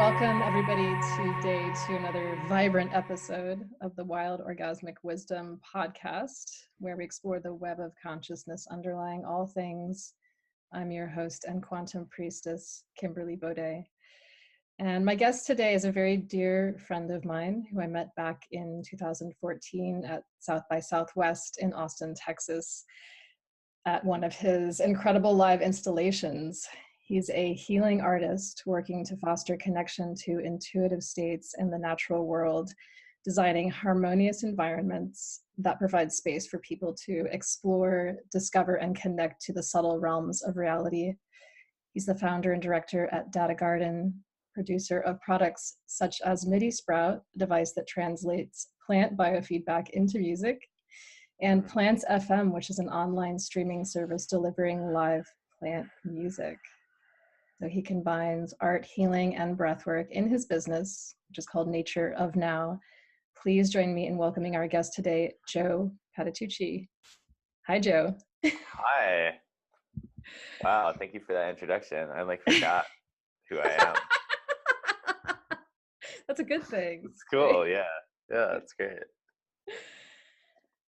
welcome everybody today to another vibrant episode of the Wild Orgasmic Wisdom podcast, where we explore the web of consciousness underlying all things. I'm your host and quantum priestess, Kimberly Baudet. And my guest today is a very dear friend of mine who I met back in 2014 at South by Southwest in Austin, Texas, at one of his incredible live installations. He's a healing artist working to foster connection to intuitive states in the natural world, designing harmonious environments that provide space for people to explore, discover, and connect to the subtle realms of reality. He's the founder and director at DataGarden, producer of products such as MidiSprout, a device that translates plant biofeedback into music, and PlantsFM, which is an online streaming service delivering live plant music. So he combines art, healing, and breathwork in his business, which is called Nature of Now. Please join me in welcoming our guest today, Joe Patitucci. Hi, Joe. Hi. Wow, thank you for that introduction. I forgot who I am. That's a good thing. It's cool, yeah. Yeah, that's great.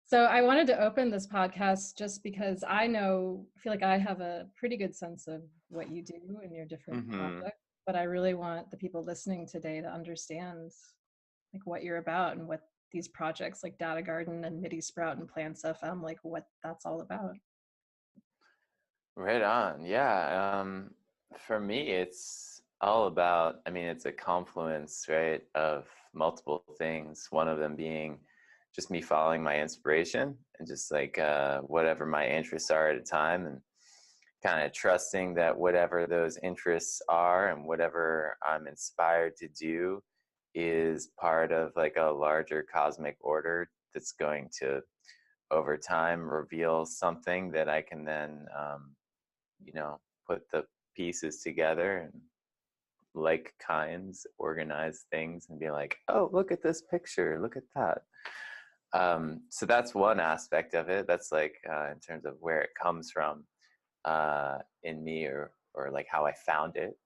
So I wanted to open this podcast just because I feel like I have a pretty good sense of what you do in your different projects, but I really want the people listening today to understand what you're about and what these projects like DataGarden and MidiSprout and PlantsFM, what that's all about. Right on, yeah. For me, it's all about, it's a confluence, right, of multiple things. One of them being just me following my inspiration and just whatever my interests are at a time, and kind of trusting that whatever those interests are and whatever I'm inspired to do is part of a larger cosmic order that's going to over time reveal something that I can then put the pieces together and organize things and be like, oh, look at this picture, look at that. So that's one aspect of it. That's in terms of where it comes from in me, or how I found it.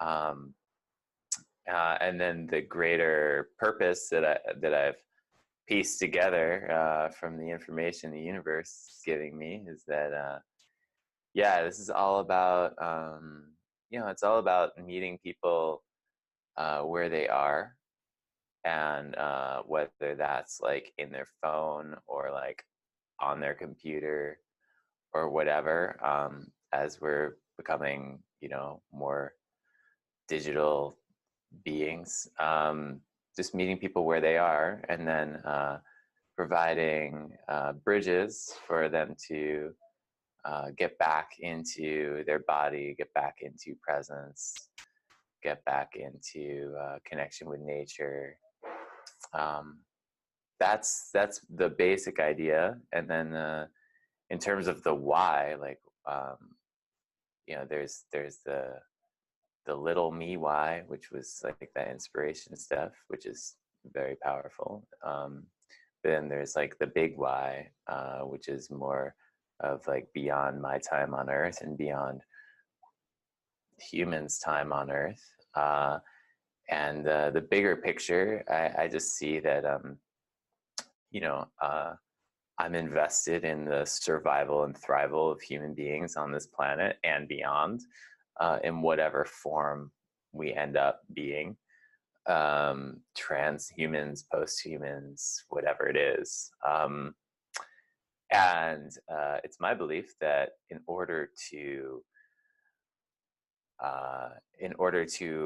And then the greater purpose that I've pieced together from the information the universe is giving me is that, this is all about, it's all about meeting people where they are. And whether that's in their phone or on their computer or whatever, as we're becoming, more digital beings, just meeting people where they are, and then providing bridges for them to get back into their body, get back into presence, get back into connection with nature. That's the basic idea. And then in terms of the why, there's the little me why, which was that inspiration stuff, which is very powerful. Then there's the big why, which is more of beyond my time on earth and beyond humans' time on earth. And the bigger picture, I just see that, I'm invested in the survival and thrival of human beings on this planet and beyond, in whatever form we end up being, transhumans, posthumans, whatever it is. And it's my belief that in order to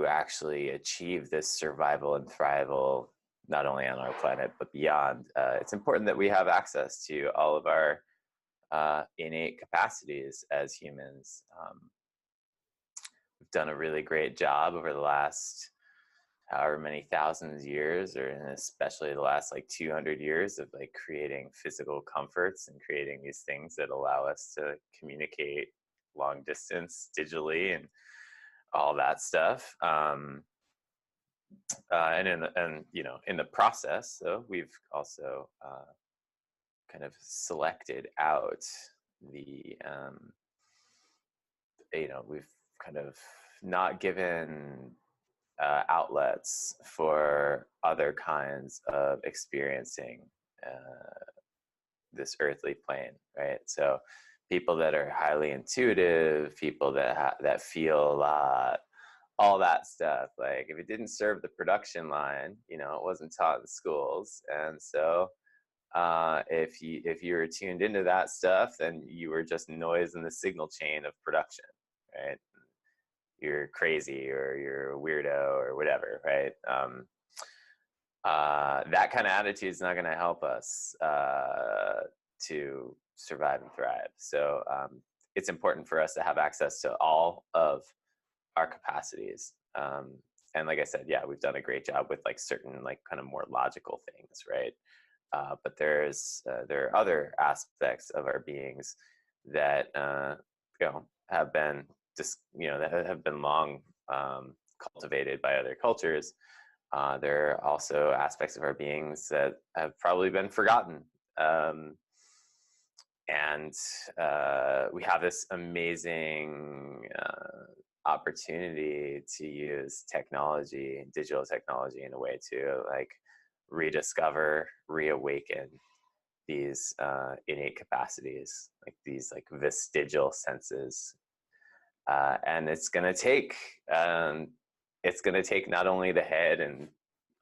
actually achieve this survival and thrival, not only on our planet but beyond, it's important that we have access to all of our innate capacities as humans. We've done a really great job over the last however many thousands of years, or especially the last 200 years, of creating physical comforts and creating these things that allow us to communicate long distance digitally and all that stuff. And in the process, though, we've also kind of selected out the we've kind of not given outlets for other kinds of experiencing this earthly plane, right? So people that are highly intuitive, people that feel a lot, all that stuff. Like if it didn't serve the production line, you know, it wasn't taught in schools, and so if you were tuned into that stuff, then you were just noise in the signal chain of production, right? You're crazy or you're a weirdo or whatever, right? That kind of attitude is not going to help us to survive and thrive. So it's important for us to have access to all of our capacities. And like I said, yeah, we've done a great job with like certain like kind of more logical things, right? But there are other aspects of our beings that have been that have been long cultivated by other cultures. There are also aspects of our beings that have probably been forgotten. And we have this amazing opportunity to use technology, digital technology, in a way to like rediscover, reawaken these innate capacities, like these like vestigial senses. And it's going to take not only the head and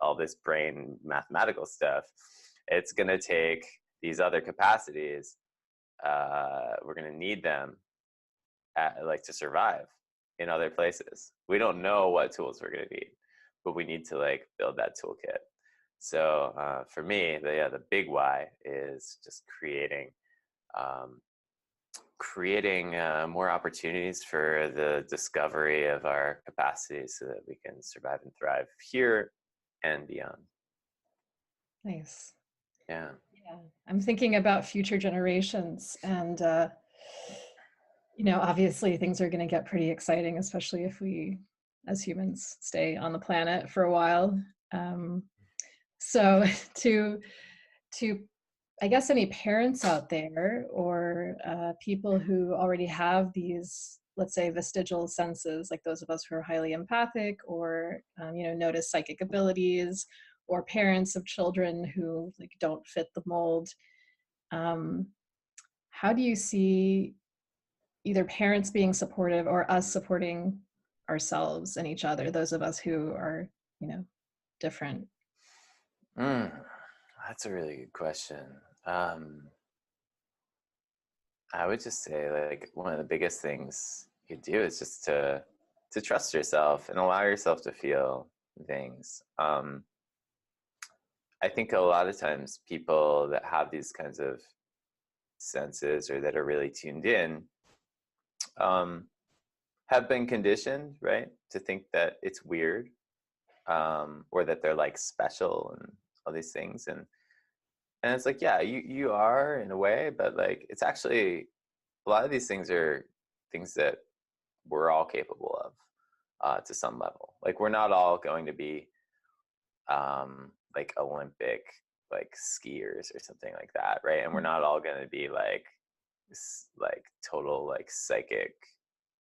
all this brain mathematical stuff, it's going to take these other capacities. We're going to need them to survive in other places. We don't know what tools we're going to need, but we need to like build that toolkit. So for me, the big why is just creating more opportunities for the discovery of our capacities so that we can survive and thrive here and beyond. Nice. Yeah. Yeah. I'm thinking about future generations, and obviously things are going to get pretty exciting, especially if we as humans stay on the planet for a while. So to I guess any parents out there or people who already have these, let's say, vestigial senses, like those of us who are highly empathic or notice psychic abilities, or parents of children who like don't fit the mold, how do you see either parents being supportive or us supporting ourselves and each other, those of us who are different? That's a really good question. I would just say like one of the biggest things you do is just to trust yourself and allow yourself to feel things. I think a lot of times people that have these kinds of senses or that are really tuned in have been conditioned, right, to think that it's weird, or that they're like special and all these things. And it's like, yeah, you are in a way, but like it's actually a lot of these things are things that we're all capable of to some level. Like we're not all going to be like Olympic like skiers or something like that, right? And we're not all going to be like total like psychic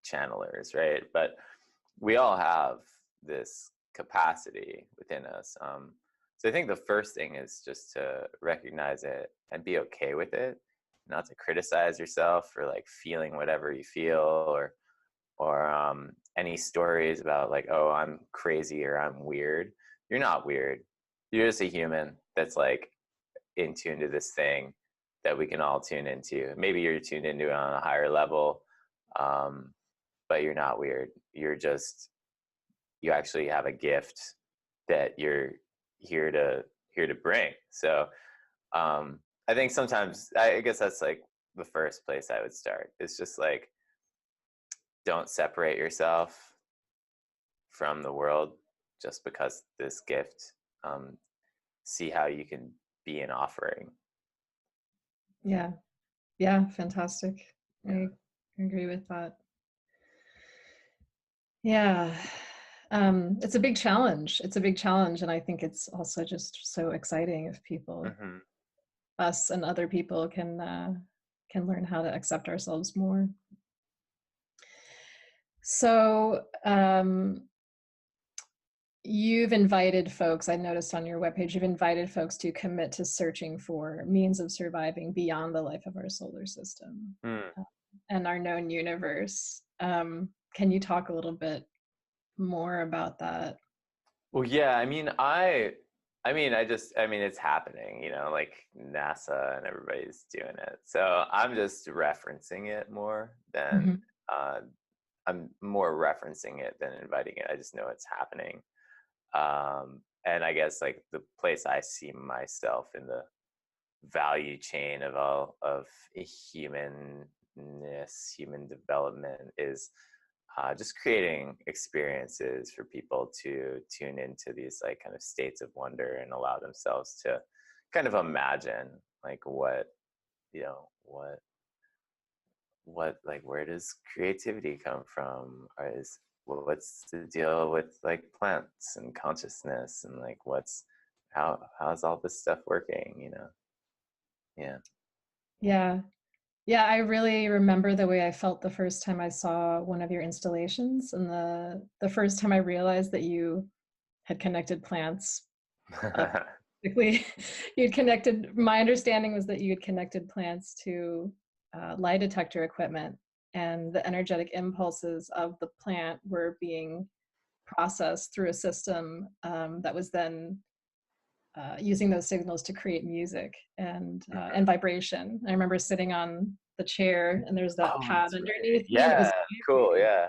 channelers, right? But we all have this capacity within us. So I think the first thing is just to recognize it and be okay with it, not to criticize yourself for like feeling whatever you feel, or any stories about like, oh, I'm crazy or I'm weird. You're not weird. You're just a human that's like in tune to this thing that we can all tune into. Maybe you're tuned into it on a higher level, but you're not weird. You actually have a gift that you're here to bring. So I think sometimes, I guess that's like the first place I would start. It's just like, don't separate yourself from the world just because this gift. See how you can be an offering. Yeah, fantastic. I agree with that. Yeah. It's a big challenge. And I think it's also just so exciting if people, us and other people, can learn how to accept ourselves more. So you've invited folks, I noticed on your webpage, you've invited folks to commit to searching for means of surviving beyond the life of our solar system Hmm. and our known universe. Can you talk a little bit more about that? Well, yeah, I mean, it's happening, you know, like NASA and everybody's doing it. So I'm just referencing it more than, Hmm. uh, I'm more referencing it than inviting it. I just know it's happening. And I guess like the place I see myself in the value chain of all of humanness, human development is just creating experiences for people to tune into these like kind of states of wonder and allow themselves to kind of imagine like what, you know, what like where does creativity come from, or is what's the deal with like plants and consciousness, and like what's how's all this stuff working, you know? Yeah. Yeah. Yeah, I really remember the way I felt the first time I saw one of your installations, and the first time I realized that you had connected plants. Basically, you'd connected. My understanding was that you had connected plants to lie detector equipment, and the energetic impulses of the plant were being processed through a system that was then using those signals to create music and vibration. I remember sitting on the chair, and there's that Oh, pad that's right. underneath me, and it Yeah, was cool. vibrating. Yeah.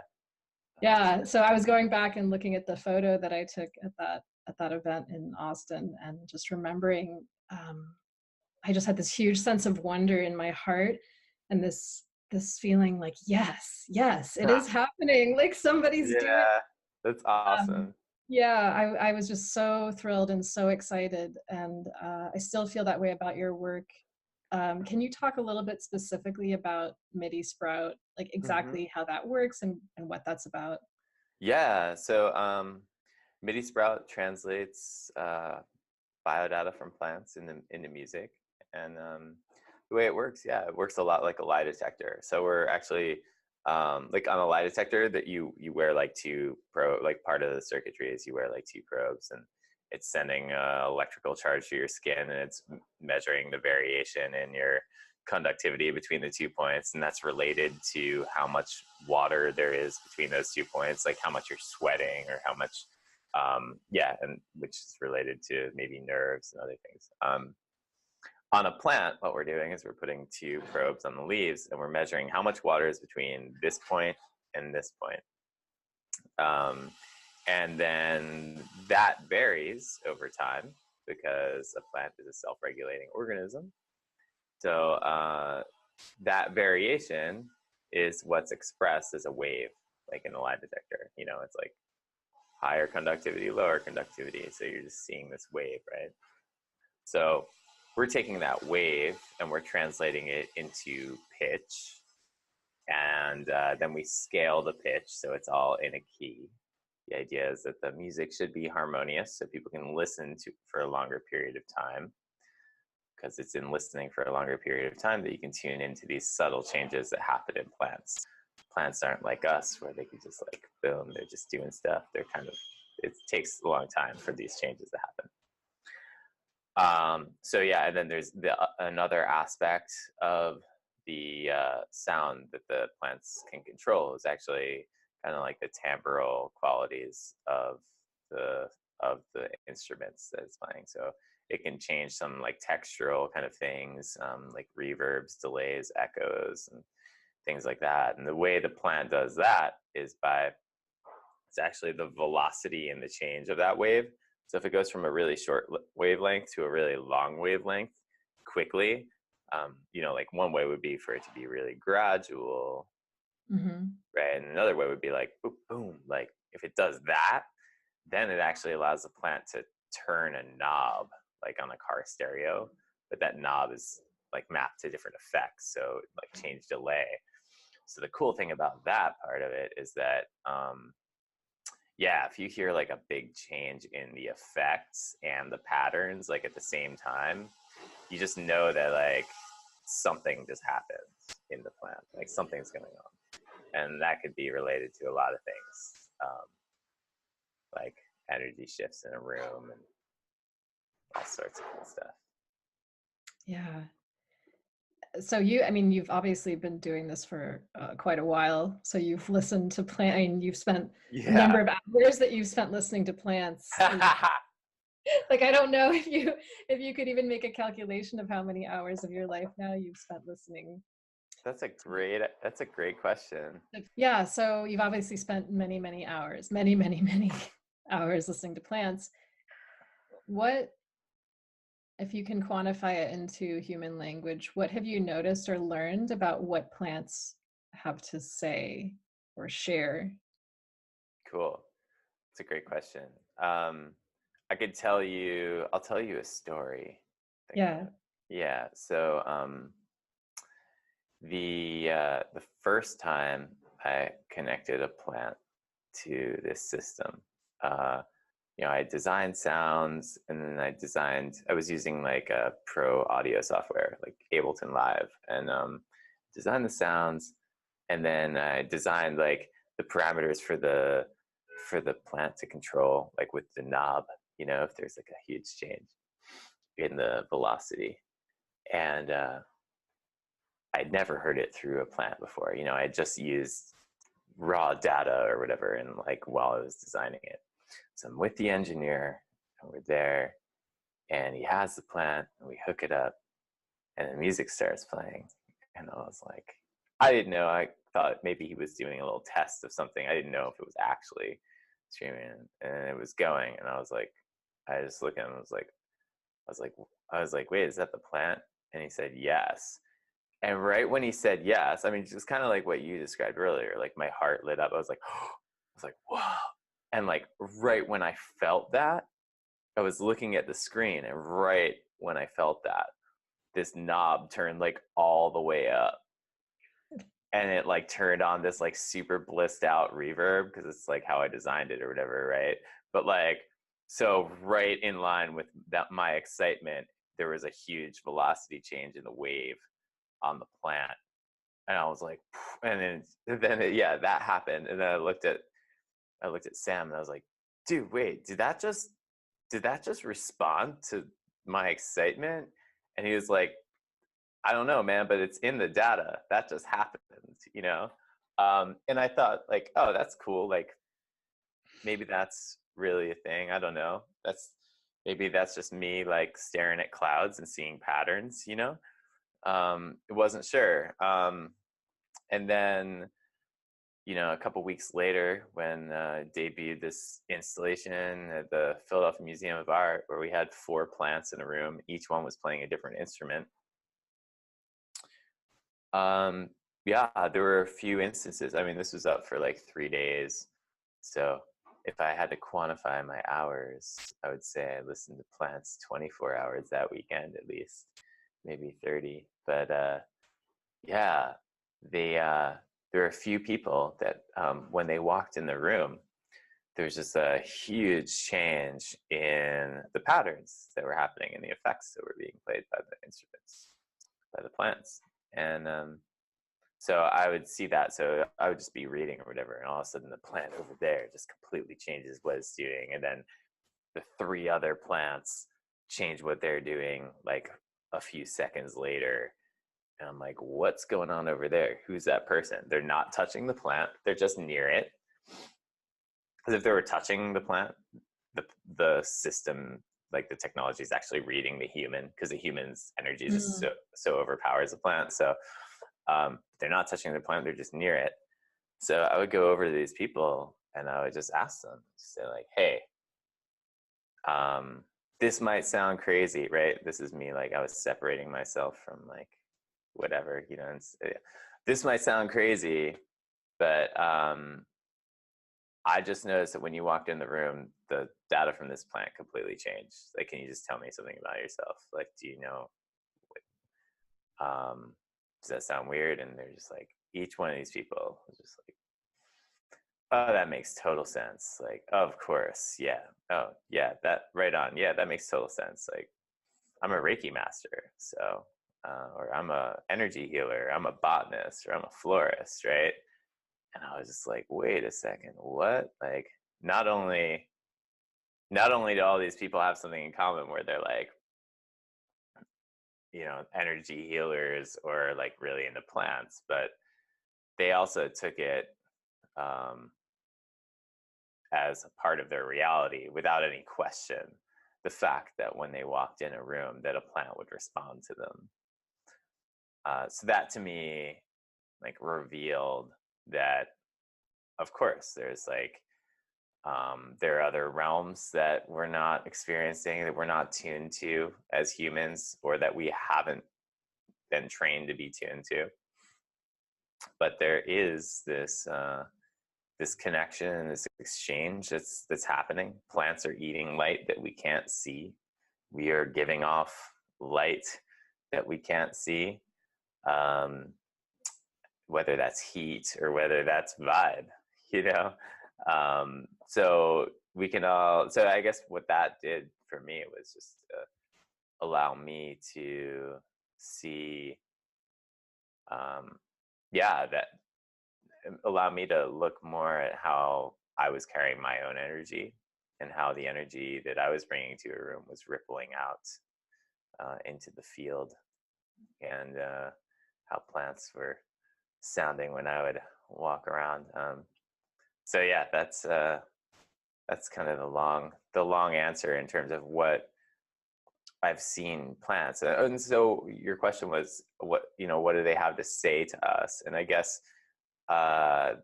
Yeah, so I was going back and looking at the photo that I took at that event in Austin, and just remembering, I just had this huge sense of wonder in my heart, and this feeling like, yes, yes, it is happening. Like somebody's doing. Yeah, that's Um, awesome. yeah, I was just so thrilled and so excited, and I still feel that way about your work. Can you talk a little bit specifically about MidiSprout, like Hmm. exactly how that works and what that's about? Yeah, so MidiSprout translates biodata from plants into music, and the way it works, yeah, it works a lot like a lie detector. So we're actually like on a lie detector that you wear like like part of the circuitry is you wear like two probes, and it's sending electrical charge to your skin, and it's measuring the variation in your conductivity between the 2 points, and that's related to how much water there is between those 2 points, like how much you're sweating or how much yeah, and which is related to maybe nerves and other things. On a plant, what we're doing is we're putting two probes on the leaves, and we're measuring how much water is between this point and this point. Um, and then that varies over time because a plant is a self-regulating organism. So that variation is what's expressed as a wave, like in a lie detector. You know, it's like higher conductivity, lower conductivity. So you're just seeing this wave, right? So we're taking that wave and we're translating it into pitch. And then we scale the pitch so it's all in a key. The idea is that the music should be harmonious so people can listen to for a longer period of time, because it's in listening for a longer period of time that you can tune into these subtle changes that happen in plants. Plants aren't like us where they can just like boom, they're just doing stuff. They're kind of, it takes a long time for these changes to happen. So yeah, and then there's another aspect of the sound that the plants can control is actually kind of like the timbral qualities of the instruments that it's playing. So it can change some like textural kind of things, like reverbs, delays, echoes, and things like that. And the way the plant does that is by it's actually the velocity and the change of that wave. So if it goes from a really short wavelength to a really long wavelength quickly, you know, like one way would be for it to be really gradual, Hmm. right? And another way would be like boom, boom. Like if it does that, then it actually allows the plant to turn a knob, like on a car stereo, but that knob is like mapped to different effects. So like change delay. So the cool thing about that part of it is that yeah, if you hear like a big change in the effects and the patterns like at the same time, you just know that like something just happened in the plant, like something's going on, and that could be related to a lot of things, like energy shifts in a room and all sorts of cool stuff. Yeah. So you've obviously been doing this for quite a while. So you've listened to you've spent the number Yeah. of hours that you've spent listening to plants. Like, I don't know if you could even make a calculation of how many hours of your life now you've spent listening. That's a great question. Yeah, so you've obviously spent many hours, many hours listening to plants. What, if you can quantify it into human language, what have you noticed or learned about what plants have to say or share? Cool. It's a great question. I'll tell you a story. Yeah. Yeah. So the first time I connected a plant to this system, I designed sounds, and then I was using like a pro audio software, like Ableton Live, and designed the sounds, and then I designed like the parameters for the plant to control, like with the knob, if there's like a huge change in the velocity. And I'd never heard it through a plant before. I had just used raw data or whatever, and like while I was designing it. So I'm with the engineer, and we're there, and he has the plant, and we hook it up, and the music starts playing. And I was like, I didn't know. I thought maybe he was doing a little test of something. I didn't know if it was actually streaming, and it was going. And I was like, I just looked at him. I was like, wait, is that the plant? And he said yes. And right when he said yes, I mean, just kind of like what you described earlier, like my heart lit up. I was like, whoa. And like right when I felt that, I was looking at the screen, and right when I felt that, this knob turned like all the way up, and it like turned on this like super blissed out reverb, because it's like how I designed it or whatever, right? But like, so right in line with that, my excitement, there was a huge velocity change in the wave on the plant, and I was like, and then that happened, and then I looked at Sam, and I was like, dude, wait, did that just respond to my excitement? And he was like, I don't know, man, but it's in the data. That just happened. And I thought like, oh, that's cool. Like maybe that's really a thing. I don't know. Maybe that's just me like staring at clouds and seeing patterns. It wasn't sure. And then, a couple weeks later, when debuted this installation at the Philadelphia Museum of Art, where we had 4 plants in a room, each one was playing a different instrument. There were a few instances. I mean, this was up for like 3 days. So if I had to quantify my hours, I would say I listened to plants 24 hours that weekend, at least, maybe 30. But there were a few people that when they walked in the room, there was just a huge change in the patterns that were happening and the effects that were being played by the instruments, by the plants. And so I would see that. So I would just be reading or whatever, and all of a sudden the plant over there just completely changes what it's doing. And then the 3 other plants change what they're doing like a few seconds later. And I'm like, what's going on over there? Who's that person? They're not touching the plant. They're just near it. Because if they were touching the plant, the system, like the technology is actually reading the human, because the human's energy just so overpowers the plant. So they're not touching the plant. They're just near it. So I would go over to these people, and I would just ask them, say like, hey, this might sound crazy, right? This is me. Like I was separating myself from like whatever, this might sound crazy, but I just noticed that when you walked in the room, the data from this plant completely changed. Like, can you just tell me something about yourself? Like, do you know, does that sound weird? And they're just like, each one of these people was just like, oh, that makes total sense. Like, of course. Yeah. Oh yeah, that right on. Yeah, that makes total sense. Like, I'm a Reiki master. So, or I'm a energy healer, I'm a botanist, or I'm a florist, right? And I was just like, wait a second, what? Like, not only not only do all these people have something in common where they're like, energy healers or like really into plants, but they also took it um, as a part of their reality without any question. The fact that when they walked in a room, that a plant would respond to them. So that to me, like, revealed that, of course, there's like there are other realms that we're not experiencing, that we're not tuned to as humans, or that we haven't been trained to be tuned to. But there is this connection and this exchange that's happening. Plants are eating light that we can't see. We are giving off light that we can't see, whether that's heat or whether that's vibe, you know. So we can all. So I guess what that did for me was just allow me to see, that allow me to look more at how I was carrying my own energy and how the energy that I was bringing to a room was rippling out into the field, and how plants were sounding when I would walk around. So yeah, that's kind of the long answer in terms of what I've seen plants. And so your question was, what do they have to say to us? And I guess the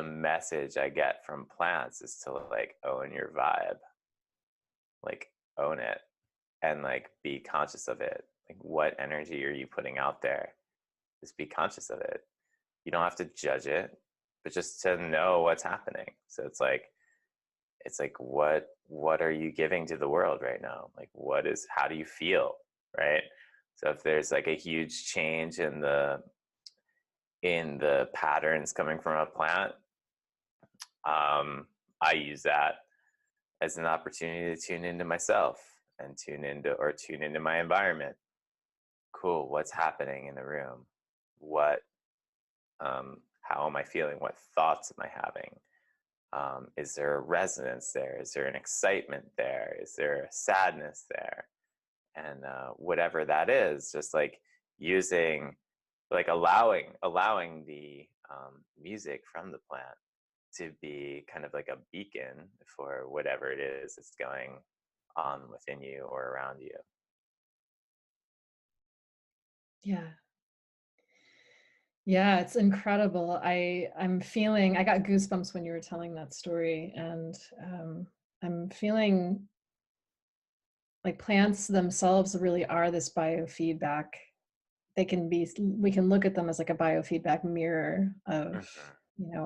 message I get from plants is to like own your vibe, like own it, and like be conscious of it. Like, what energy are you putting out there? Just be conscious of it. You don't have to judge it, but just to know what's happening. So it's like what are you giving to the world right now? Like, how do you feel, right? So if there's like a huge change in the patterns coming from a plant, I use that as an opportunity to tune into myself and tune into my environment. Cool, what's happening in the room? How am I feeling? What thoughts am I having? Is there a resonance there? Is there an excitement there? Is there a sadness there? And whatever that is, just like allowing the music from the plant to be kind of like a beacon for whatever it is that's going on within you or around you. Yeah, it's incredible. I'm feeling, I got goosebumps when you were telling that story, and I'm feeling like plants themselves really are this biofeedback. We can look at them as like a biofeedback mirror of,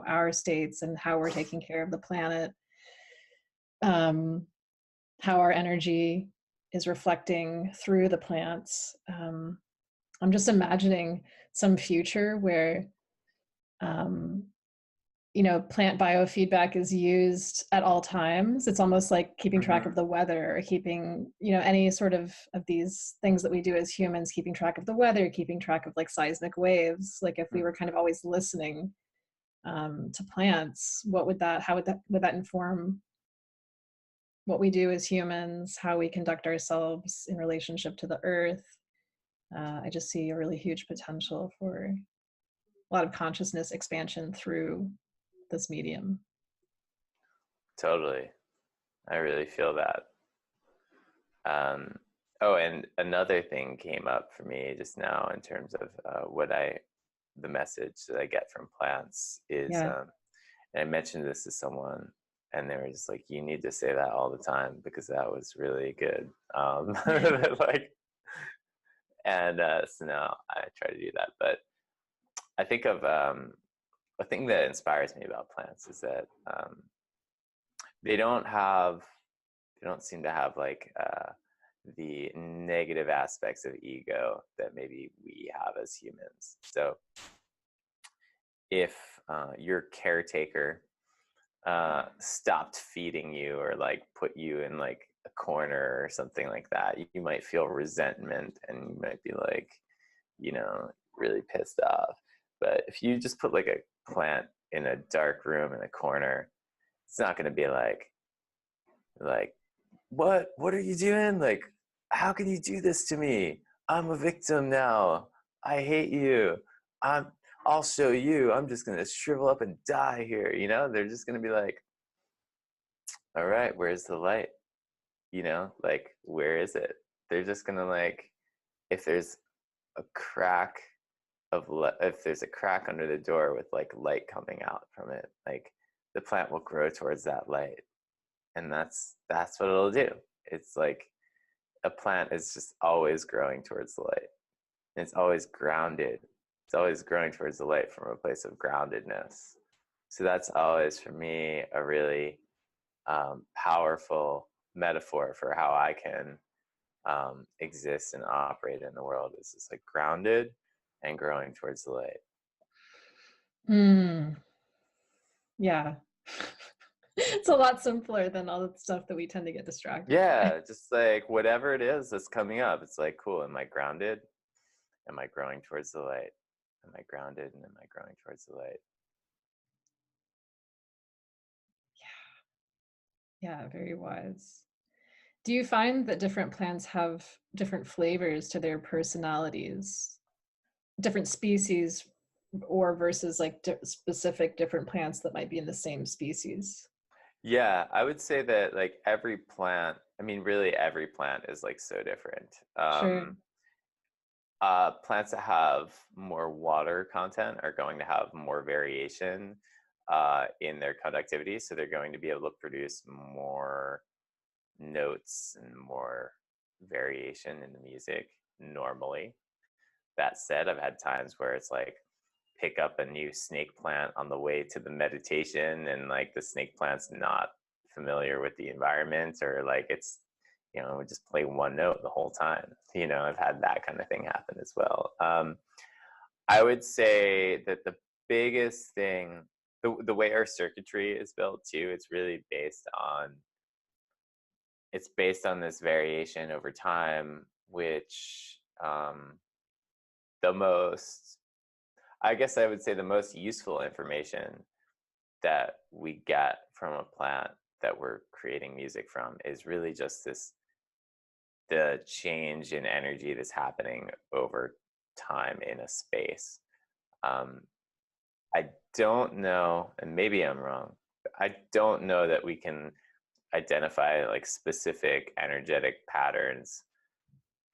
our states and how we're taking care of the planet, how our energy is reflecting through the plants. I'm just imagining some future where, plant biofeedback is used at all times. It's almost like keeping track of the weather, or keeping, any sort of these things that we do as humans, keeping track of the weather, keeping track of like seismic waves. Like, if we were kind of always listening to plants, would that inform what we do as humans, how we conduct ourselves in relationship to the earth? I just see a really huge potential for a lot of consciousness expansion through this medium. Totally. I really feel that. And another thing came up for me just now in terms of the message that I get from plants is, and I mentioned this to someone, and they were just like, you need to say that all the time because that was really good. So now I try to do that. But I think of a thing that inspires me about plants is that they don't seem to have like the negative aspects of ego that maybe we have as humans. So if your caretaker stopped feeding you or like put you in like a corner or something like that, you might feel resentment and you might be like, really pissed off. But if you just put like a plant in a dark room in a corner, it's not going to be like, Like, what are you doing? Like, how can you do this to me? I'm a victim now. I hate you. I'll show you. I'm just gonna shrivel up and die here. You know, they're just gonna be like, all right, where's the light? You know, like, where is it? They're just gonna like, if there's a crack if there's a crack under the door with like light coming out from it, like the plant will grow towards that light, and that's what it'll do. It's like a plant is just always growing towards the light. And it's always grounded. It's always growing towards the light from a place of groundedness. So that's always for me a really powerful metaphor for how I can exist and operate in the world. Is just like grounded and growing towards the light. Yeah. It's a lot simpler than all the stuff that we tend to get distracted by. Yeah, just like whatever it is that's coming up, it's like, cool, am I grounded? Am I growing towards the light? Am I grounded and am I growing towards the light? Yeah, very wise. Do you find that different plants have different flavors to their personalities? Different species or versus like specific different plants that might be in the same species? Yeah, I would say that like every plant, I mean, really every plant is like so different. Sure. Plants that have more water content are going to have more variation in their conductivity. So they're going to be able to produce more notes and more variation in the music normally. That said, I've had times where it's like pick up a new snake plant on the way to the meditation, and like the snake plant's not familiar with the environment, or like it's, you know, just play one note the whole time. You know, I've had that kind of thing happen as well. I would say that the biggest thing, the way our circuitry is built too, it's based on this variation over time, which the most, I guess I would say the most useful information that we get from a plant that we're creating music from is really just the change in energy that's happening over time in a space. Um, I don't know, and maybe I'm wrong, but I don't know that we can identify like specific energetic patterns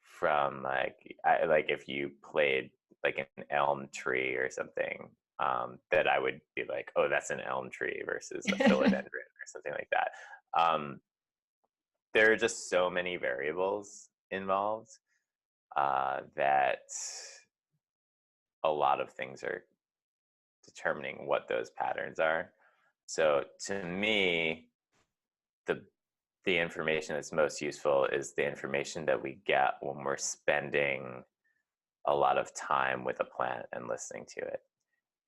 from like if you played like an elm tree or something, that I would be like, oh, that's an elm tree versus a philodendron or something like that. There are just so many variables involved that a lot of things are determining what those patterns are. So to me, the the information that's most useful is the information that we get when we're spending a lot of time with a plant and listening to it,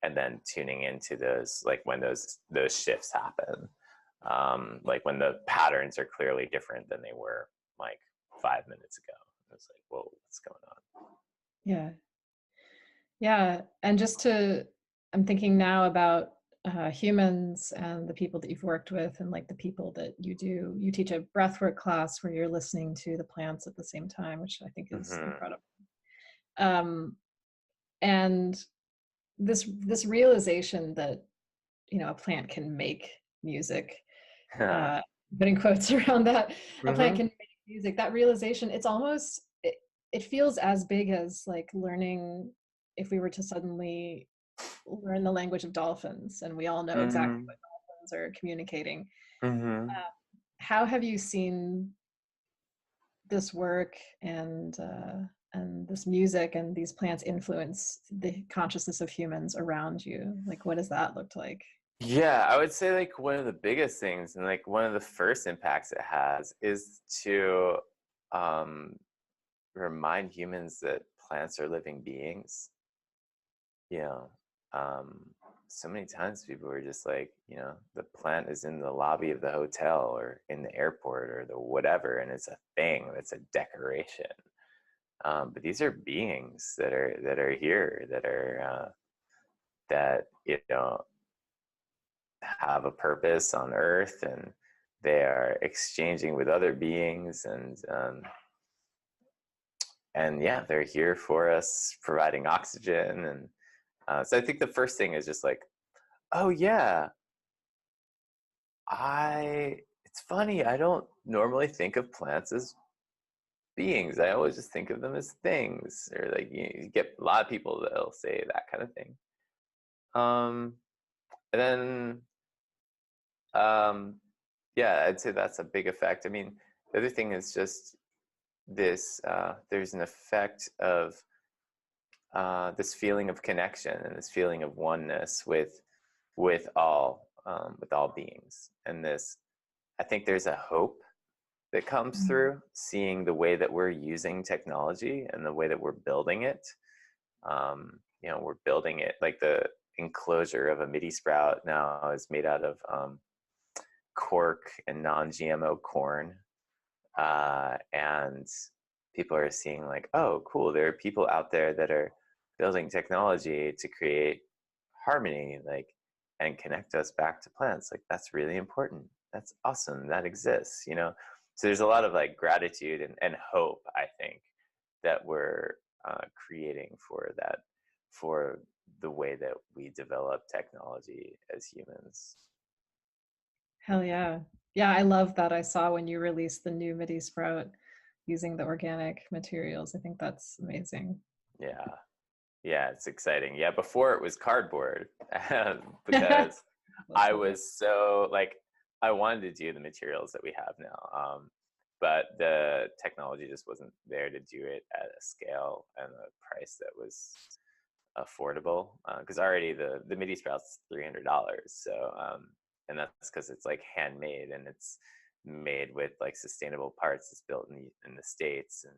and then tuning into those, like when those shifts happen, like when the patterns are clearly different than they were like 5 minutes ago. It's like, whoa, what's going on? Yeah. Yeah. And I'm thinking now about humans and the people that you've worked with, and like the people that you teach a breathwork class where you're listening to the plants at the same time, which I think is incredible. And this realization that, you know, a plant can make music, putting quotes around that, a plant can make music, that realization, it's almost, it feels as big as like learning, if we were to suddenly learn the language of dolphins, and we all know exactly what dolphins are communicating. How have you seen this work and this music and these plants influence the consciousness of humans around you? Like, what does that look like? Yeah, I would say like one of the biggest things and like one of the first impacts it has is to remind humans that plants are living beings. You know, so many times people are just like, you know, the plant is in the lobby of the hotel or in the airport or the whatever, and it's a thing, it's a decoration. But these are beings that are here, that, you know, have a purpose on earth, and they are exchanging with other beings, and yeah, they're here for us, providing oxygen. And so I think the first thing is just like, oh yeah, it's funny, I don't normally think of plants as beings. I always just think of them as things, or like you get a lot of people that'll say that kind of thing. And then yeah, I'd say that's a big effect. I mean, the other thing is just this, there's an effect of this feeling of connection and this feeling of oneness with all beings. And this, I think there's a hope that comes through seeing the way that we're using technology and the way that we're building it. We're building it like the enclosure of a MidiSprout now is made out of cork and non-GMO corn. And people are seeing like, oh, cool, there are people out there that are building technology to create harmony, like, and connect us back to plants. Like, that's really important. That's awesome. That exists, So there's a lot of like gratitude and hope, I think, that we're creating for the way that we develop technology as humans. Hell yeah. Yeah, I love that. I saw when you released the new MidiSprout using the organic materials. I think that's amazing. Yeah, it's exciting. Yeah, before it was cardboard because I was so like, I wanted to do the materials that we have now, but the technology just wasn't there to do it at a scale and a price that was affordable. Because already the MidiSprout's $300, so and that's because it's like handmade and it's made with like sustainable parts. It's built in the States and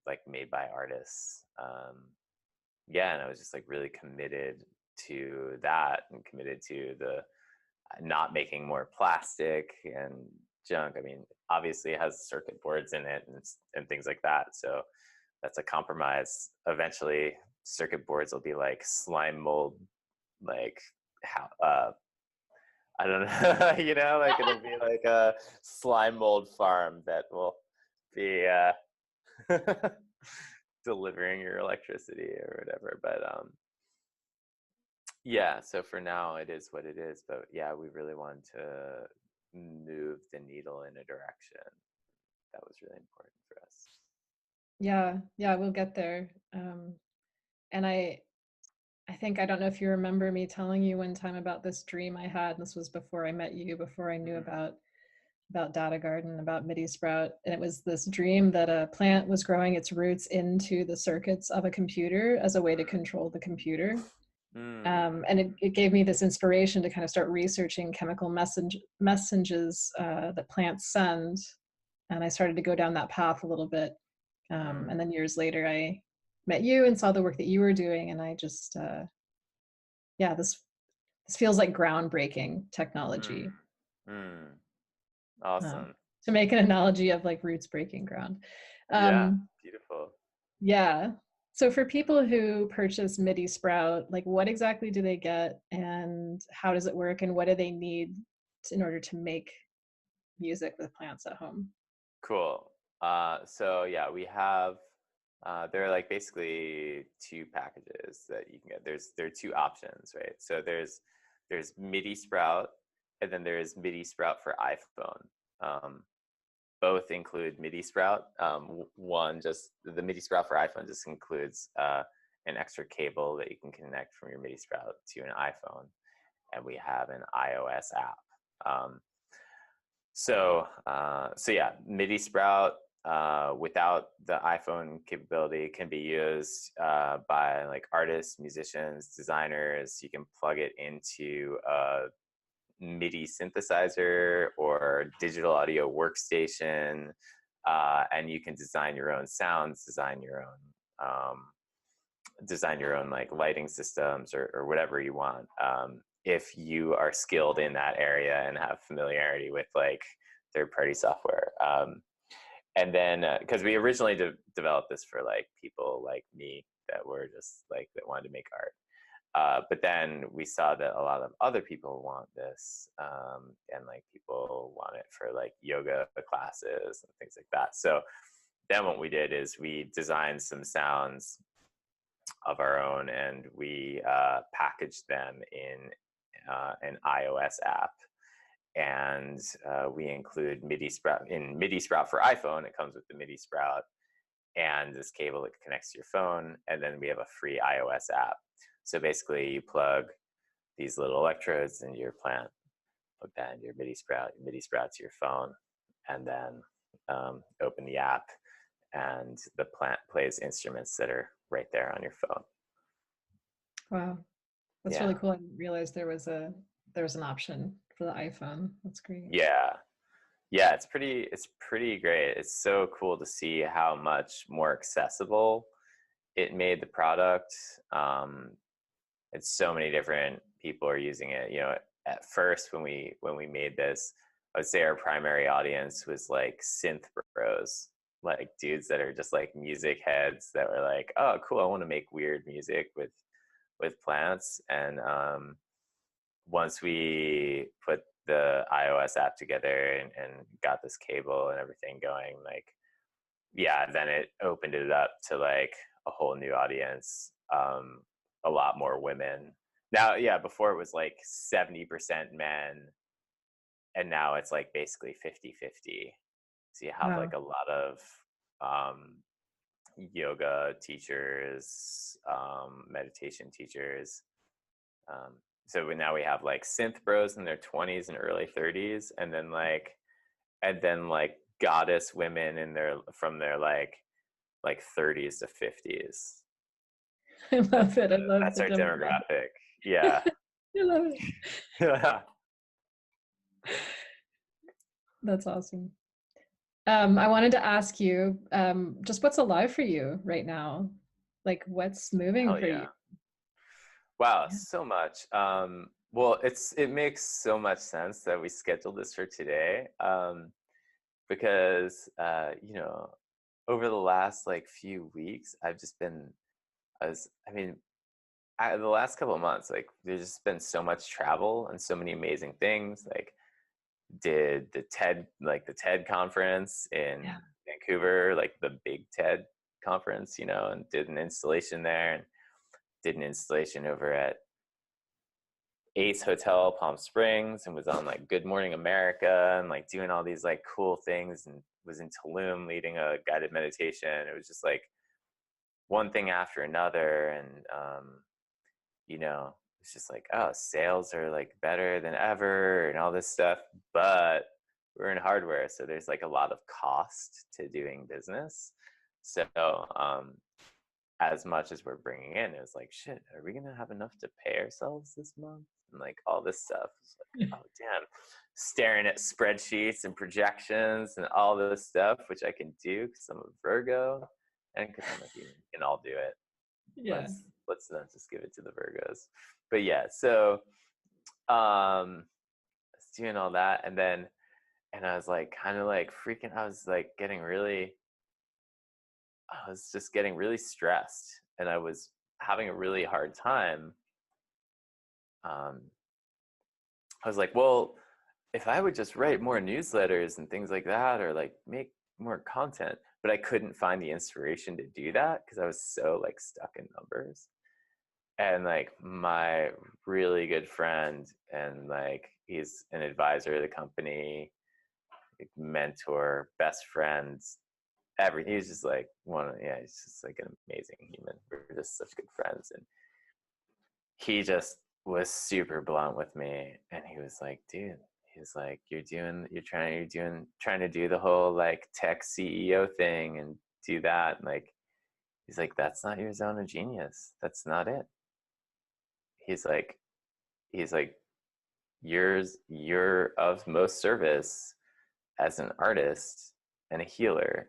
like made by artists. And I was just like really committed to that and committed to the not making more plastic and junk. I mean, obviously it has circuit boards in it and things like that. So that's a compromise. Eventually circuit boards will be like slime mold, like how, I don't know, like it'll be like a slime mold farm that will be delivering your electricity or whatever. But yeah, so for now it is what it is. But yeah, we really want to move the needle in a direction that was really important for us. Yeah, we'll get there. And I think, I don't know if you remember me telling you one time about this dream I had. This was before I met you, before I knew about DataGarden, about MidiSprout. And it was this dream that a plant was growing its roots into the circuits of a computer as a way to control the computer. And it gave me this inspiration to kind of start researching chemical messages that plants send. And I started to go down that path a little bit. And then years later, I met you and saw the work that you were doing. And I just, this feels like groundbreaking technology. Awesome. To make an analogy of like roots breaking ground. Yeah, beautiful. Yeah. So for people who purchase MidiSprout, like what exactly do they get and how does it work and what do they need in order to make music with plants at home? Cool. So yeah, we have, there are like basically two packages that you can get. There are two options, right? So there's MidiSprout and then there's MidiSprout for iPhone. Both include MidiSprout. One, just the MidiSprout for iPhone just includes an extra cable that you can connect from your MidiSprout to an iPhone, and we have an iOS app. So yeah, MidiSprout without the iPhone capability can be used by like artists, musicians, designers. You can plug it into a MIDI synthesizer or digital audio workstation, and you can design your own sounds, design your own like lighting systems or whatever you want. If you are skilled in that area and have familiarity with like third-party software. And then, because we originally developed this for like people like me that were just like, that wanted to make art. But then we saw that a lot of other people want this, and like people want it for like yoga classes and things like that. So then what we did is we designed some sounds of our own, and we packaged them in an iOS app. And we include MidiSprout for iPhone. It comes with the MidiSprout and this cable that connects to your phone. And then we have a free iOS app. So basically you plug these little electrodes into your plant, plug that into your MidiSprout to your phone, and then open the app, and the plant plays instruments that are right there on your phone. Wow. That's Yeah. really cool. I didn't realize there was an option for the iPhone. That's great. Yeah, it's pretty great. It's so cool to see how much more accessible it made the product. And so many different people are using it. You know, at first when we made this, I would say our primary audience was like synth bros, like dudes that are just like music heads that were like, oh cool, I want to make weird music with plants. And once we put the iOS app together and got this cable and everything going, like, yeah, then it opened it up to like a whole new audience, a lot more women. Now, yeah, before it was like 70% men, and now it's like basically 50-50. So you have Wow. like a lot of yoga teachers, meditation teachers. So now we have like synth bros in their 20s and early 30s, and then like goddess women in their from their like 30s to 50s. I love it. I love That's the our demographic. demographic. Yeah. I love it. Yeah. That's awesome. I wanted to ask you, just what's alive for you right now? Like what's moving Hell for you? yeah. Wow, Yeah. so much. Well, it makes so much sense that we scheduled this for today, because you know, over the last like few weeks, I've just been, the last couple of months, like there's just been so much travel and so many amazing things. Like, did the TED conference in Yeah. Vancouver, like the big TED conference, you know, and did an installation there, and did an installation over at Ace Hotel Palm Springs, and was on like Good Morning America, and like doing all these like cool things, and was in Tulum leading a guided meditation. It was just like one thing after another. And you know, it's just like, oh, sales are like better than ever and all this stuff. But we're in hardware, so there's like a lot of cost to doing business. So as much as we're bringing in, it was like, shit, are we gonna have enough to pay ourselves this month? And like all this stuff. It's like, oh damn, staring at spreadsheets and projections and all this stuff, which I can do because I'm a Virgo, and because I'm a human, we can all do it. Yeah. Let's not just give it to the Virgos. But yeah, so I was doing all that, and I was like kind of like freaking, I was just getting really stressed, and I was having a really hard time. I was like, well, if I would just write more newsletters and things like that, or like make more content, but I couldn't find the inspiration to do that because I was so like stuck in numbers. And like my really good friend, and like he's an advisor of the company, like mentor, best friends, everything. He's just like he's just like an amazing human. We're just such good friends. And he just was super blunt with me, and he was like, dude, he's like, you're trying to do the whole like tech CEO thing and do that. And like, he's like, that's not your zone of genius. That's not it. He's like, you're of most service as an artist and a healer.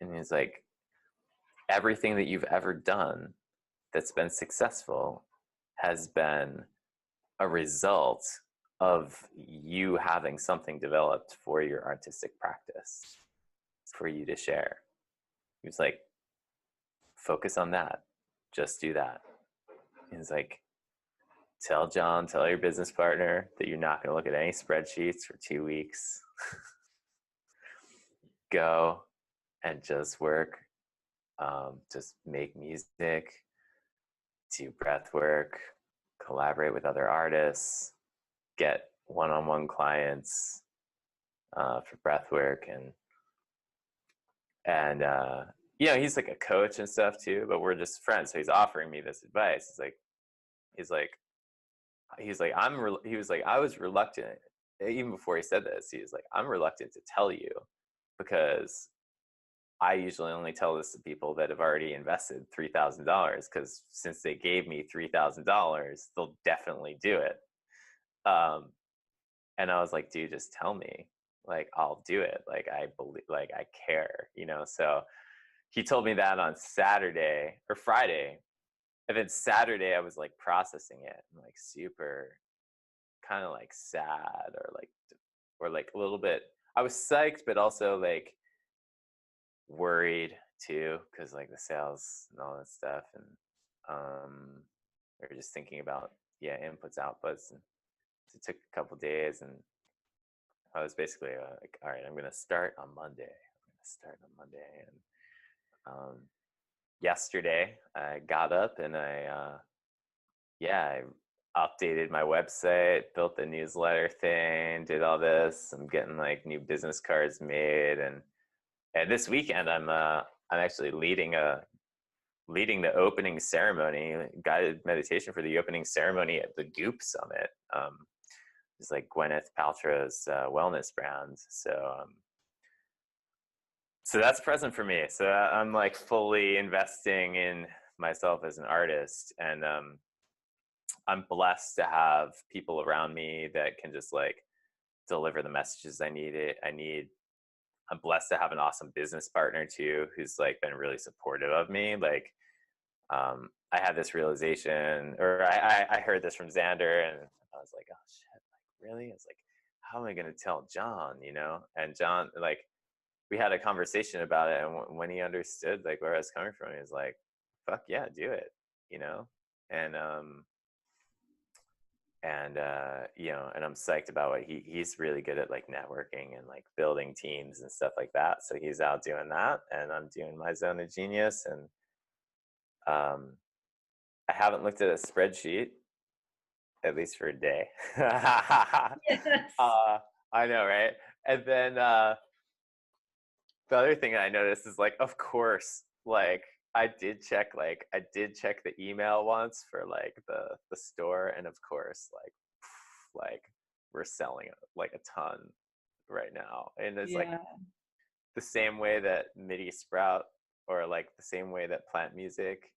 And he's like, everything that you've ever done that's been successful has been a result of you having something developed for your artistic practice for you to share. He was like, focus on that. Just do that. He's like, tell John, tell your business partner that you're not going to look at any spreadsheets for 2 weeks. Go and just work, just make music, do breath work, collaborate with other artists, get one-on-one clients for breath work, and he's like a coach and stuff too, but we're just friends. So he's offering me this advice. He's like he was like, I was reluctant even before he said this. He was like, I'm reluctant to tell you because I usually only tell this to people that have already invested $3,000, because since they gave me $3,000, they'll definitely do it. And I was like, dude, just tell me, like, I'll do it. Like, I believe, like, I care, So he told me that on Saturday or Friday. And then Saturday I was like processing it. I'm like super kind of like sad or like a little bit. I was psyched, but also like worried too, because like the sales and all that stuff. And we were just thinking about inputs, outputs, and it took a couple days, and I was basically like, all right, I'm gonna start on Monday. And yesterday I got up and I updated my website, built the newsletter thing, did all this. I'm getting like new business cards made, and this weekend I'm actually leading the opening ceremony, guided meditation for the opening ceremony at the Goop Summit. It's like Gwyneth Paltrow's wellness brand. So that's present for me. So I'm like fully investing in myself as an artist, and I'm blessed to have people around me that can just like deliver the messages I need. I'm blessed to have an awesome business partner too, who's like been really supportive of me. Like, I had this realization, or I heard this from Xander, and I was like, oh shit, like really? I was like, how am I going to tell John, And John, like, we had a conversation about it, and when he understood like where I was coming from, he was like, fuck yeah, do it, and and I'm psyched about what he's really good at, like networking and like building teams and stuff like that. So he's out doing that, and I'm doing my zone of genius. And I haven't looked at a spreadsheet at least for a day. Yes. I know, right? And then the other thing I noticed is like, of course, like I did check the email once for like the store, and of course like we're selling like a ton right now, and it's like the same way that MidiSprout, or like the same way that plant music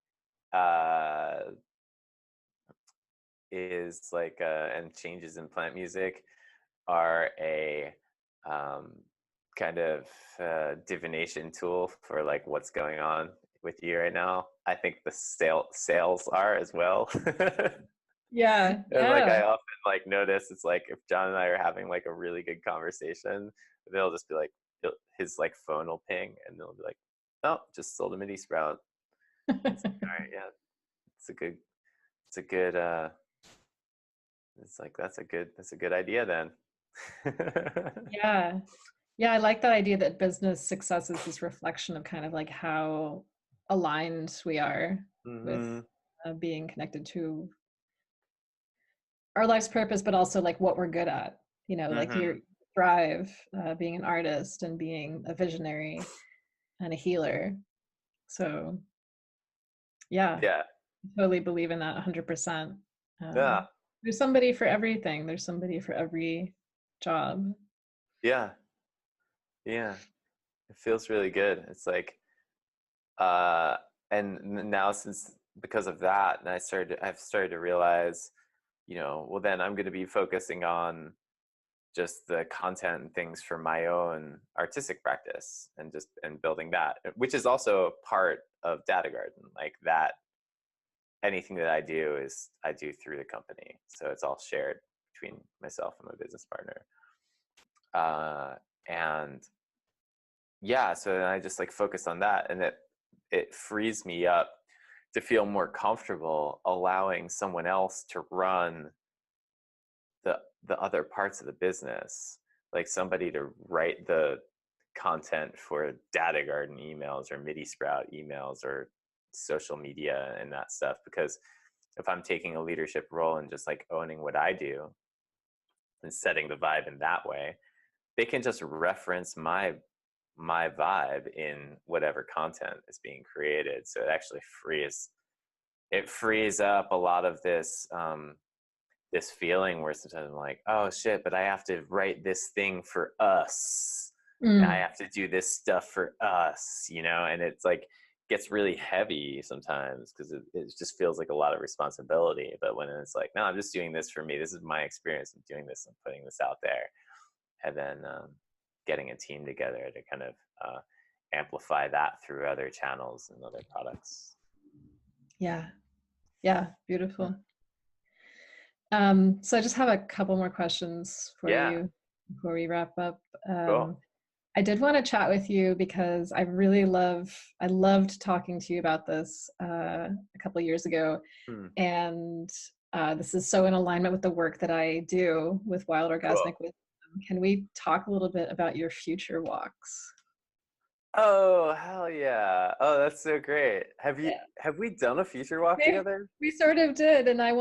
is like and changes in plant music are a kind of divination tool for like what's going on with you right now. I think the sales are as well. Yeah. And like I often like notice, it's like if John and I are having like a really good conversation, they'll just be like, his like phone will ping, and they'll be like, oh, just sold a MidiSprout. It's like, all right, yeah, it's a good it's like that's a good idea then. Yeah, I like that idea that business success is this reflection of kind of like how aligned we are with being connected to our life's purpose, but also like what we're good at. Like you thrive being an artist and being a visionary and a healer. So yeah, I totally believe in that 100%. There's somebody for everything. There's somebody for every job. Yeah, it feels really good. It's like and now, because of that, and I've started to realize, well, then I'm going to be focusing on just the content and things for my own artistic practice, and building that, which is also part of DataGarden. Like that, anything that I do through the company, so it's all shared between myself and my business partner. And so then I just like focus on that, and it frees me up to feel more comfortable allowing someone else to run the other parts of the business, like somebody to write the content for DataGarden emails or MidiSprout emails or social media and that stuff. Because if I'm taking a leadership role and just like owning what I do and setting the vibe in that way, they can just reference my vibe in whatever content is being created. So it actually frees up a lot of this this feeling where sometimes I'm like, oh shit, but I have to write this thing for us. And I have to do this stuff for us, you know, and it's like gets really heavy sometimes because it just feels like a lot of responsibility. But when it's like, no, I'm just doing this for me. This is my experience. I'm doing this. I'm putting this out there. And then getting a team together to kind of amplify that through other channels and other products. Yeah, beautiful. So I just have a couple more questions for you before we wrap up. Cool. I did want to chat with you because I loved talking to you about this a couple of years ago. And this is so in alignment with the work that I do with Wild Orgasmic Wisdom. Can we talk a little bit about your future walks? Oh, hell yeah. Oh, that's so great. Have we done a future walk together? We sort of did. And I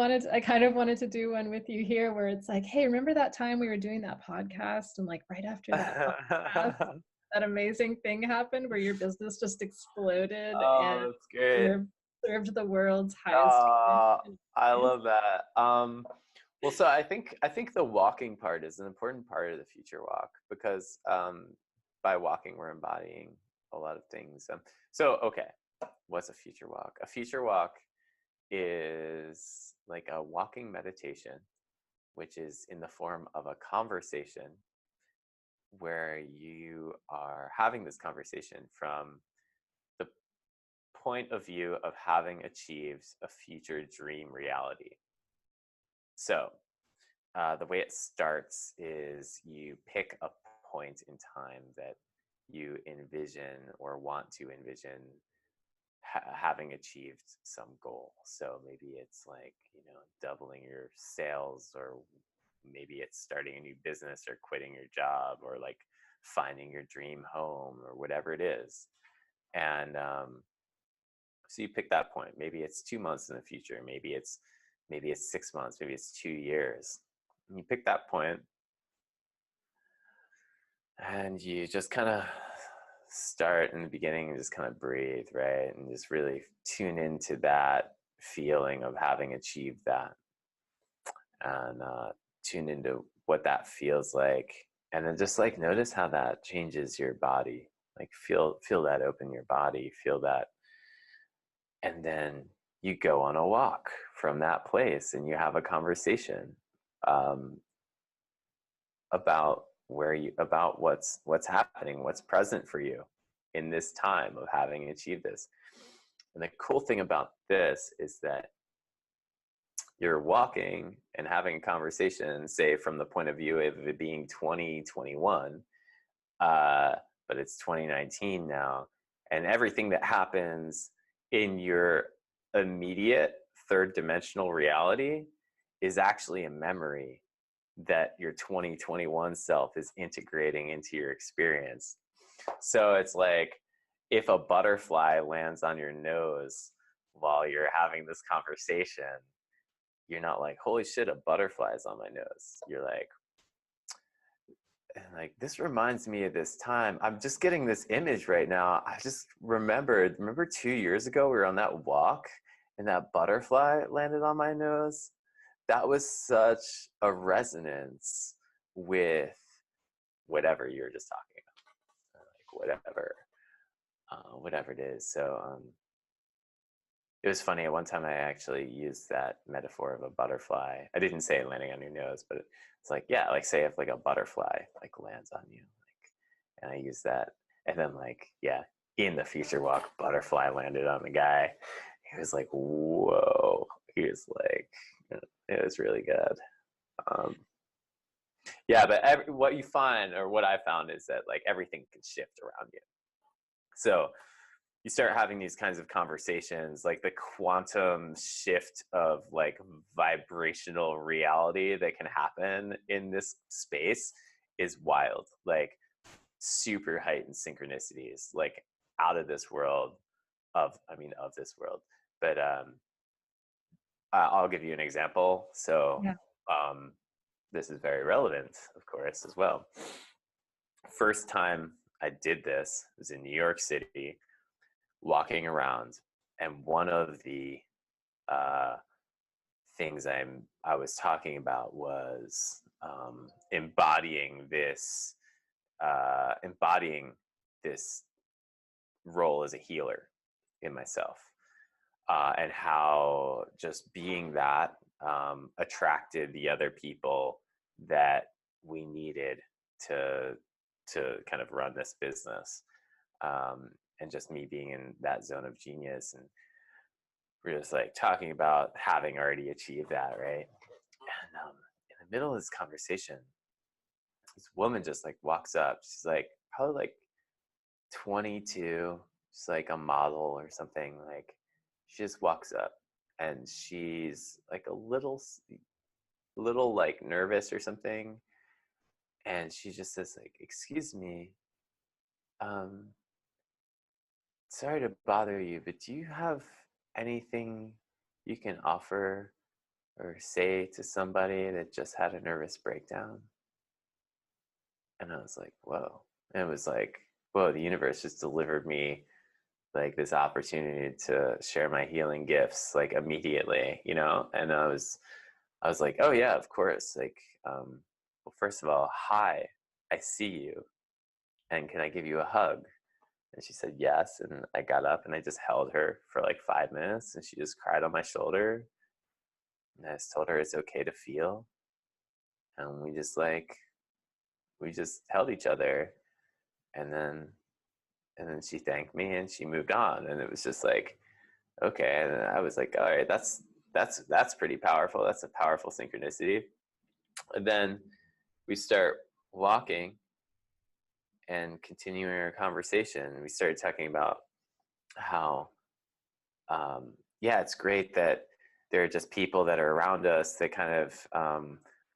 kind of wanted to do one with you here where it's like, hey, remember that time we were doing that podcast? And like right after that podcast, that amazing thing happened where your business just exploded and that's great. served the world's highest. I love that. Well, so I think the walking part is an important part of the future walk because by walking, we're embodying a lot of things. So, okay, what's a future walk? A future walk is like a walking meditation, which is in the form of a conversation where you are having this conversation from the point of view of having achieved a future dream reality. So, the way it starts is you pick a point in time that you envision or want to envision having achieved some goal. So maybe it's like, you know, doubling your sales, or maybe it's starting a new business or quitting your job, or like finding your dream home, or whatever it is. And so you pick that point. Maybe it's 2 months in the future. Maybe it's 6 months. Maybe it's 2 years. And you pick that point, and you just kind of start in the beginning and just kind of breathe, right? And just really tune into that feeling of having achieved that, and tune into what that feels like. And then just like notice how that changes your body. Like feel that open your body, feel that. And then you go on a walk from that place and you have a conversation about what's happening, what's present for you in this time of having achieved this. And the cool thing about this is that you're walking and having a conversation, say from the point of view of it being 2021, but it's 2019 now, and everything that happens in your immediate third dimensional reality is actually a memory that your 2021 self is integrating into your experience. So it's like if a butterfly lands on your nose while you're having this conversation, you're not like, holy shit, a butterfly is on my nose. You're like, this reminds me of this time. I'm just getting this image right now. I just remember 2 years ago we were on that walk and that butterfly landed on my nose. That was such a resonance with whatever you were just talking about, like whatever it is. So it was funny. At one time I actually used that metaphor of a butterfly. I didn't say it landing on your nose, but it's like, yeah, like say if like a butterfly like lands on you, like, and I use that, and then like, yeah, in the future walk, butterfly landed on the guy. He was like, whoa. He was like, it was really good. Yeah, but what you find, or what I found, is that like everything can shift around you. So you start having these kinds of conversations, like the quantum shift of like vibrational reality that can happen in this space is wild. Like super heightened synchronicities, like out of this world of this world. But I'll give you an example. So Yeah. this is very relevant, of course, as well. First time I did this was in New York City, walking around, and one of the uh, things I was talking about was embodying this role as a healer in myself, and how just being that attracted the other people that we needed to kind of run this business, and just me being in that zone of genius, and we're just like talking about having already achieved that, right? And in the middle of this conversation, this woman just like walks up. She's like probably like 22, she's like a model or something. Like she just walks up, and she's like a little like nervous or something, and she just says like, "Excuse me, um sorry to bother you, but do you have anything you can offer or say to somebody that just had a nervous breakdown?" And I was like, whoa. And it was like, whoa, the universe just delivered me like this opportunity to share my healing gifts like immediately, you know? And I was like, oh yeah, of course. Like, well, first of all, hi, I see you. And can I give you a hug? And she said yes. And I got up and I just held her for like 5 minutes, and she just cried on my shoulder. And I just told her it's okay to feel. And we just held each other. And then she thanked me and she moved on. And it was just like, okay. And I was like, all right, that's pretty powerful. That's a powerful synchronicity. And then we start walking and continuing our conversation. We started talking about how, yeah, it's great that there are just people that are around us that kind of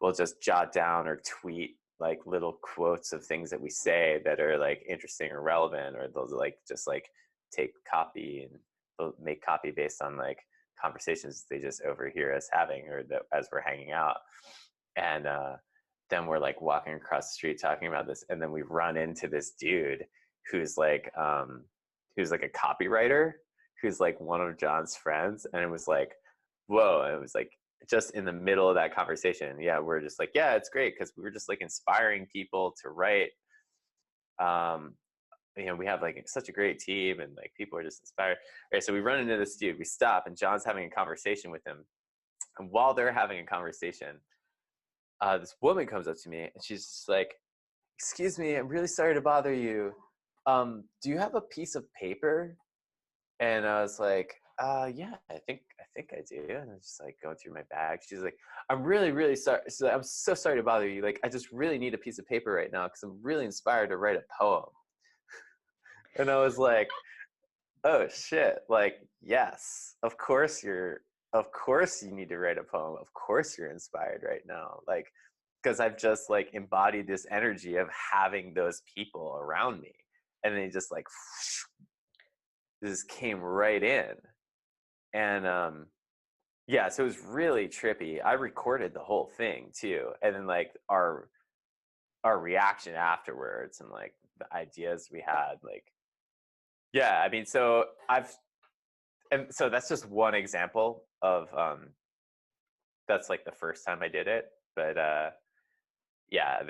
will just jot down or tweet like little quotes of things that we say that are like interesting or relevant, or they'll like just like take copy, and they'll make copy based on like conversations they just overhear us having, or that as we're hanging out. And then we're like walking across the street talking about this, and then we run into this dude who's like a copywriter, who's like one of John's friends. And it was like, whoa. And it was like just in the middle of that conversation, yeah, we're just like, yeah, it's great because we were just like inspiring people to write. You know, we have like such a great team, and like people are just inspired. Right, so we run into this dude, we stop, and John's having a conversation with him. And while they're having a conversation, this woman comes up to me, and she's just like, excuse me, I'm really sorry to bother you. Do you have a piece of paper? And I was like, yeah, I think I do. And I was just like going through my bag. She's like, I'm really, really sorry. She's like, I'm so sorry to bother you. Like, I just really need a piece of paper right now because I'm really inspired to write a poem. And I was like, oh shit. Like, yes, of course you need to write a poem. Of course you're inspired right now. Like, because I've just like embodied this energy of having those people around me. And they just like this came right in. And yeah, so it was really trippy. I recorded the whole thing too. And then like our reaction afterwards, and like the ideas we had, like, yeah, I mean, so that's just one example of that's like the first time I did it. But yeah,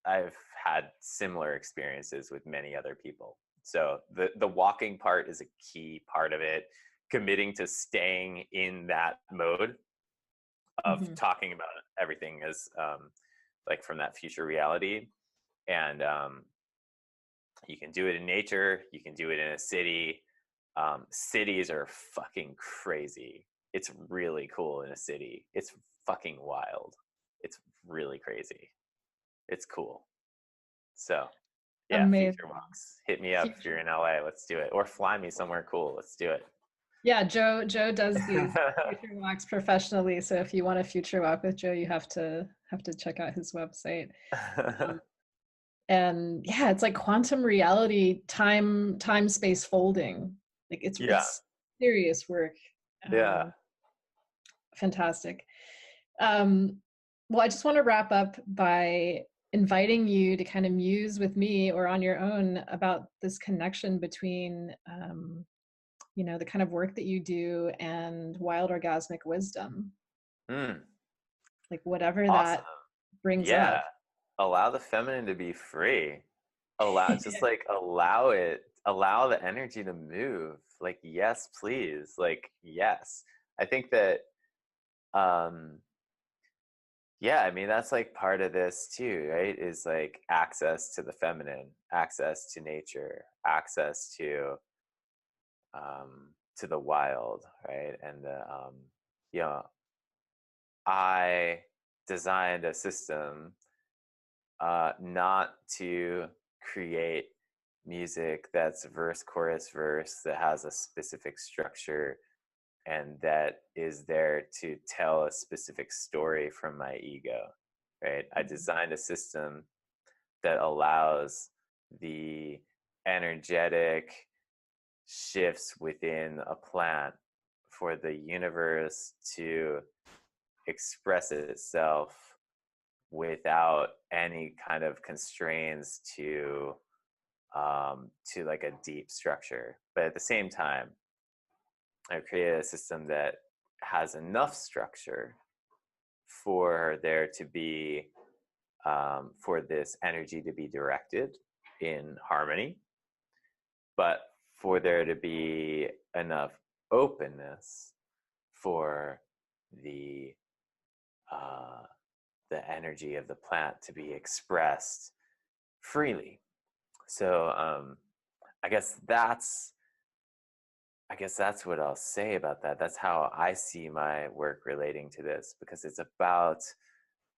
I've had similar experiences with many other people. So the walking part is a key part of it. Committing to staying in that mode of talking about everything as like from that future reality. And you can do it in nature, you can do it in a city. Cities are fucking crazy. It's really cool in a city. It's fucking wild. It's really crazy. It's cool. So Yeah, Amazing. future walks. Hit me up if you're Future. in LA. Let's do it. Or fly me somewhere cool. Let's do it. Yeah, Joe does these future walks professionally. So if you want a future walk with Joe, you have to check out his website. Um, and yeah, it's like quantum reality, time space folding. Like Yeah. it's serious work. Yeah. Fantastic. Um, well, I just want to wrap up by inviting you to kind of muse with me or on your own about this connection between the kind of work that you do and wild orgasmic wisdom, Mm, like whatever awesome. that brings Yeah. up. Allow the feminine to be free. Just like allow it, allow the energy to move. Like, yes, please. Like, yes. I think that, um, yeah, I mean, that's like part of this too, right? Is like access to the feminine, access to nature, access to the wild, right? And you know, I designed a system not to create music that's verse, chorus, verse that has a specific structure and that is there to tell a specific story from my ego, right? I designed a system that allows the energetic shifts within a plant for the universe to express itself without any kind of constraints to like a deep structure. But at the same time, I created a system that has enough structure for there to be for this energy to be directed in harmony, but for there to be enough openness for the uh, the energy of the plant to be expressed freely. So I guess that's I guess that's what I'll say about that. That's how I see my work relating to this, because it's about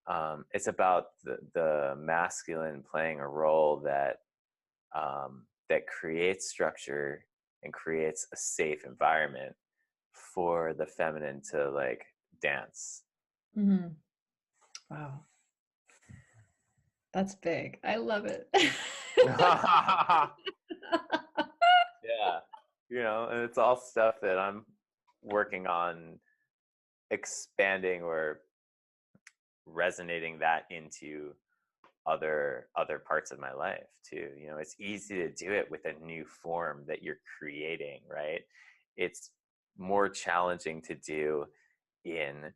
the masculine playing a role that creates structure and creates a safe environment for the feminine to like dance. Mm-hmm. Wow, that's big. I love it. Yeah, and it's all stuff that I'm working on expanding or resonating that into other parts of my life too. It's easy to do it with a new form that you're creating, right? It's more challenging to do in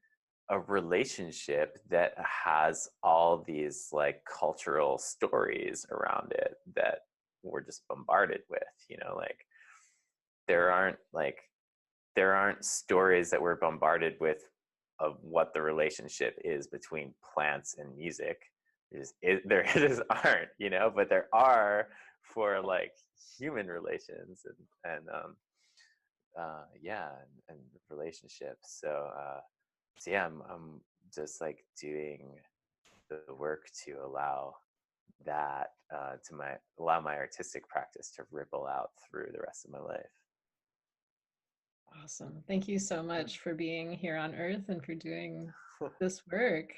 a relationship that has all these like cultural stories around it that we're just bombarded with. Like there aren't like there aren't stories that we're bombarded with of what the relationship is between plants and music. There just aren't, but there are for like human relations and relationships. So yeah, I'm just like doing the work to allow that allow my artistic practice to ripple out through the rest of my life. Awesome. Thank you so much for being here on Earth and for doing this work.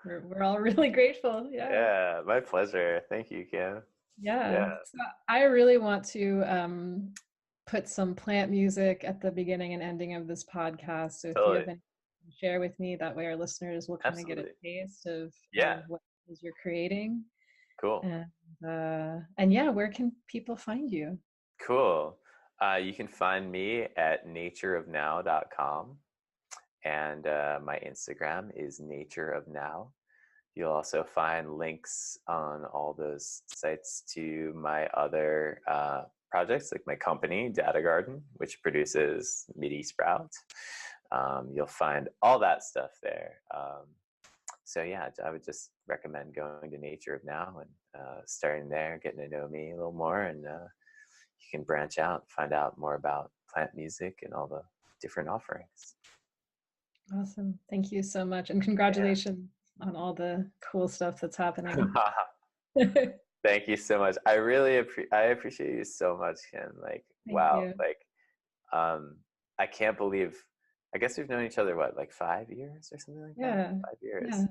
We're all really grateful. Yeah. Yeah, my pleasure. Thank you, Kim. Yeah. Yeah, So I really want to put some plant music at the beginning and ending of this podcast. So if you totally. have anything to share with me, that way our listeners will kind of get a Absolutely. taste of Yeah, what it is you're creating. cool. And yeah, where can people find you? Cool. You can find me at natureofnow.com, and my Instagram is natureofnow. You'll also find links on all those sites to my other projects, like my company, DataGarden, which produces MidiSprout. You'll find all that stuff there. So yeah, I would just recommend going to Nature of Now and starting there, getting to know me a little more, and you can branch out, find out more about plant music and all the different offerings. Awesome. Thank you so much. And Yeah. congratulations on all the cool stuff that's happening. Thank you so much. I really I appreciate you so much, Kim. Like, Thank wow. you. Like, I can't believe, I guess we've known each other, what, like 5 years or something like that? Yeah. 5 years. Yeah.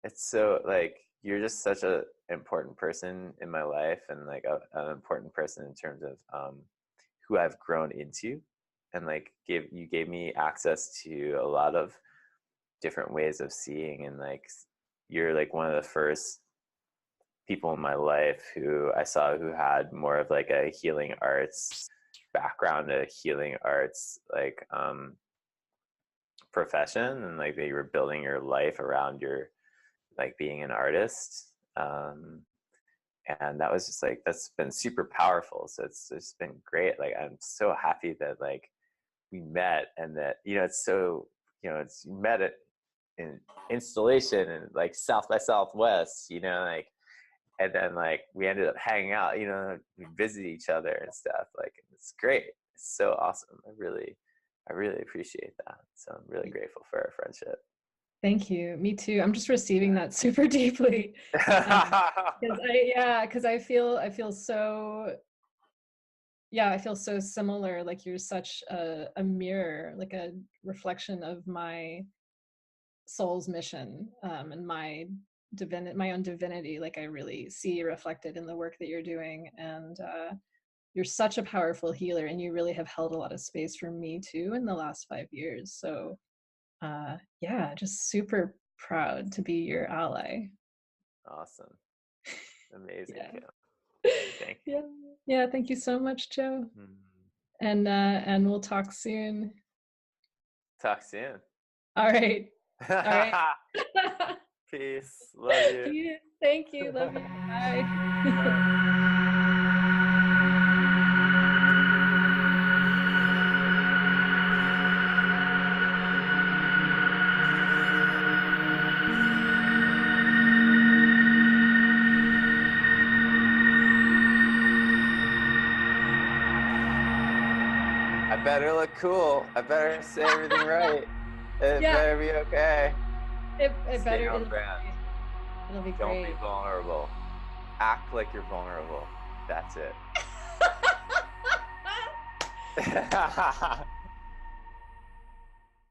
It's so, like, you're just such a important person in my life, and like an important person in terms of who I've grown into, and like you gave me access to a lot of different ways of seeing, and like you're like one of the first people in my life who I saw who had more of like a healing arts background, a healing arts like profession, and like that you were building your life around your like being an artist. And that was just like, that's been super powerful. So it's just been great. Like, I'm so happy that like we met, and that, you know, it's so, you know, it's, you met it in installation and like South by Southwest, you know, like, and then like we ended up hanging out, you know, we visit each other and stuff. Like, it's great. It's so awesome. I really appreciate that. So I'm really grateful for our friendship. Thank you. Me too. I'm just receiving that super deeply. Because I feel so, I feel so similar. Like, you're such a mirror, like a reflection of my soul's mission, and my own divinity. Like, I really see reflected in the work that you're doing, and you're such a powerful healer, and you really have held a lot of space for me too in the last 5 years. So just super proud to be your ally. Awesome. Amazing. Yeah. Thank you. Yeah, thank you so much, Joe. Mm. And we'll talk soon. Talk soon. All right. Peace. Love you. Peace. Thank you. Love you. Bye. I better look cool. I better say everything right. It better be okay. It better. It'll be great. Don't be vulnerable. Act like you're vulnerable. That's it.